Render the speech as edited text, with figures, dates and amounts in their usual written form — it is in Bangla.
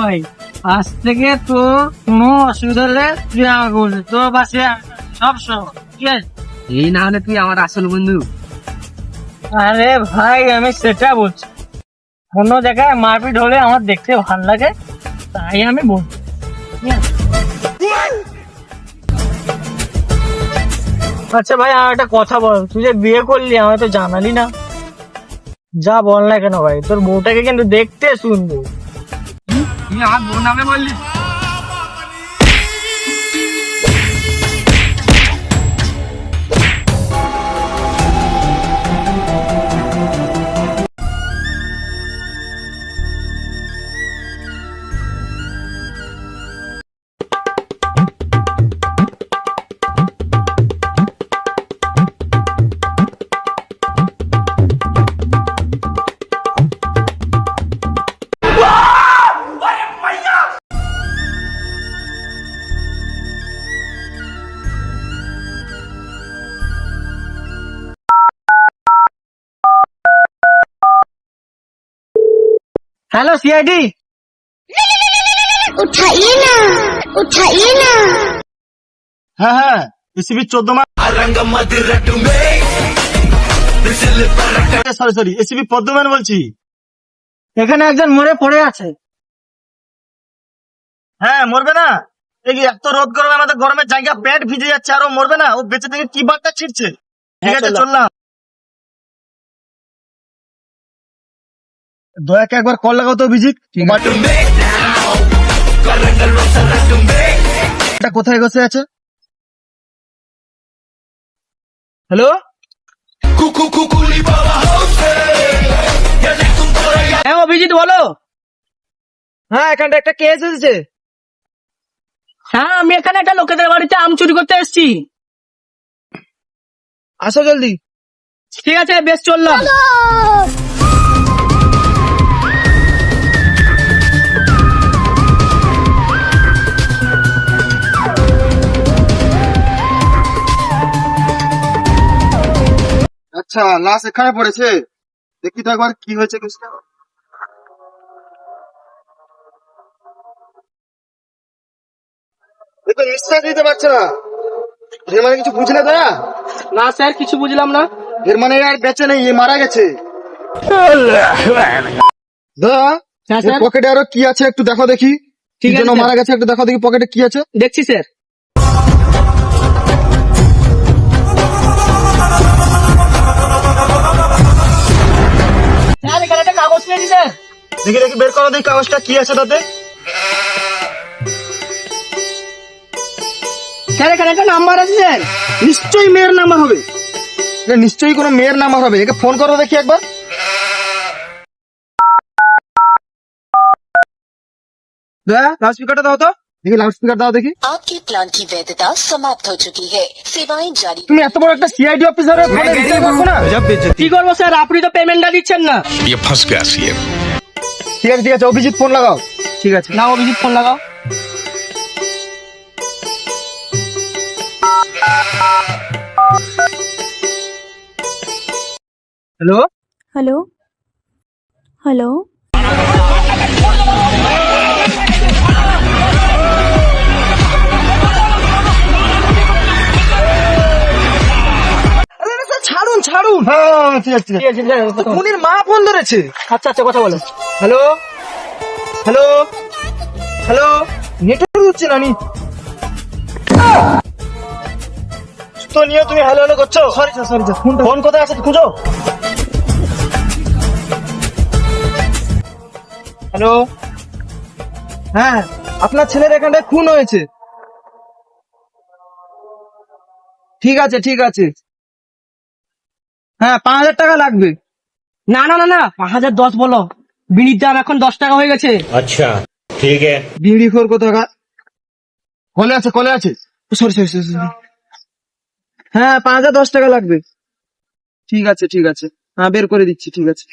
ভাই, আজ থেকে তো কোনো অসুবিধা হলে তুই আমাকে বলবি, তোর পাশে সব সব, ঠিক আছে? এই না হলে তুই আমার আসল বন্ধু। আরে ভাই, আমি সেটা বলছি, কোনো জায়গায় মারপিট হলে আমার দেখতে ভালো লাগে, তাই আমি বলছি, ঠিক আছে? আচ্ছা ভাই, আমার একটা কথা বল, তুই যে বিয়ে করলি আমি তো জানালি না। যা বল না কেন ভাই, তোর বউটাকে কিন্তু দেখতে সুন্দর। তুই আমার বোন নামে বললি? Hello CID. उठाइए ना, उठाइए ना। হ্যাঁ হ্যাঁ, এসিবি 14 মান, সরি এসিবি পদ্মমান বলছি। এখানে একজন মরে পড়ে আছে। হ্যাঁ, মরবে না? এই এত রোদ গরমে আমাদের গরমের জায়গা পেট ভিজে যাচ্ছে, আর ও মরবে না? ও বেঁচে থেকে কি বার্তা ছিড়ছে? ঠিক আছে, চললাম। দয়াকে একবার কল লাগাও তো অভিজিৎ। এটা কোথায় বসে আছে? হ্যালো, হ্যাঁ অভিজিৎ বলো। হ্যাঁ, এখানটা একটা কেস এসেছে। হ্যাঁ, আমি এখানে একটা লোকেদের বাড়িতে আম চুরি করতে এসেছি। আসো জলদি। ঠিক আছে, বেশ চললাম। আচ্ছা, লাশ এখানে পড়েছে, দেখি তো একবার কি হয়েছে কেসটা। এ তো নিঃশ্বাস নিতে পারছে না। এর মানে কিছু বুঝলে দয়া? না স্যার, কিছু বুঝলাম না। এর মানে আর বেঁচে নেই, এ মারা গেছে। দয়া, পকেটে আরো কি আছে একটু দেখো দেখি। কি জন্য মারা গেছে একটু দেখো দেখি, পকেটে কি আছে। দেখছি স্যার। কাগজ পেয়েছি স্যার। দেখি দেখি, বের করো দেখি কাগজটা কি আছে তাতে। স্যার, এখানে একটা নাম্বার আছে স্যার। নিশ্চয়ই মেয়ের নাম্বার হবে, এটা নিশ্চয়ই কোনো মেয়ের নাম্বার হবে। একে ফোন করো দেখি একবার। লাউড স্পিকারটা দাও তো দেখি, লাউড স্পিকার দাও দেখি। आपके प्लान की वैधता समाप्त हो चुकी है, सेवाएं जारी। তুমি এত বড় একটা সিআইডি অফিসারের ফোনে রিসিভ করছো না? কি করবো স্যার, আপনি তো পেমেন্টটা দিচ্ছেন না। ये फंस गया सीएम। ঠিক আছে ঠিক আছে, অভিজিৎ ফোন লাগাও। ঠিক আছে, না অভিজিৎ ফোন লাগাও। Hello hello hello. ছাড়ুন ছাড়ুন। হ্যাঁ ঠিক আছে ঠিক আছে, উনির মা ফোন ধরেছে। আচ্ছা আচ্ছা, কথা বলো। হ্যালো হ্যালো হ্যালো, নেটওয়ার্ক হচ্ছে না নি তো নিয়ে তুমি হ্যালো হ্যালো করছো। সরি সরি, ফোন কোথায় আছে খুঁজো। হ্যালো, হ্যাঁ আপনার ছেলের এখানটায় খুন হয়েছে। ঠিক আছে ঠিক আছে, হ্যাঁ 5,000 টাকা লাগবে। না না না না, 5,010 বলো, বিড়ির দাম এখন 10 টাকা হয়ে গেছে। अच्छा ठीक है। বিড়ি খোর কোথাকার। কলে আছে কলে আছে। সরি সরি সরি, হ্যাঁ 5,010 টাকা লাগবে। ঠিক আছে ঠিক আছে, হ্যাঁ বের করে দিচ্ছি, ঠিক আছে।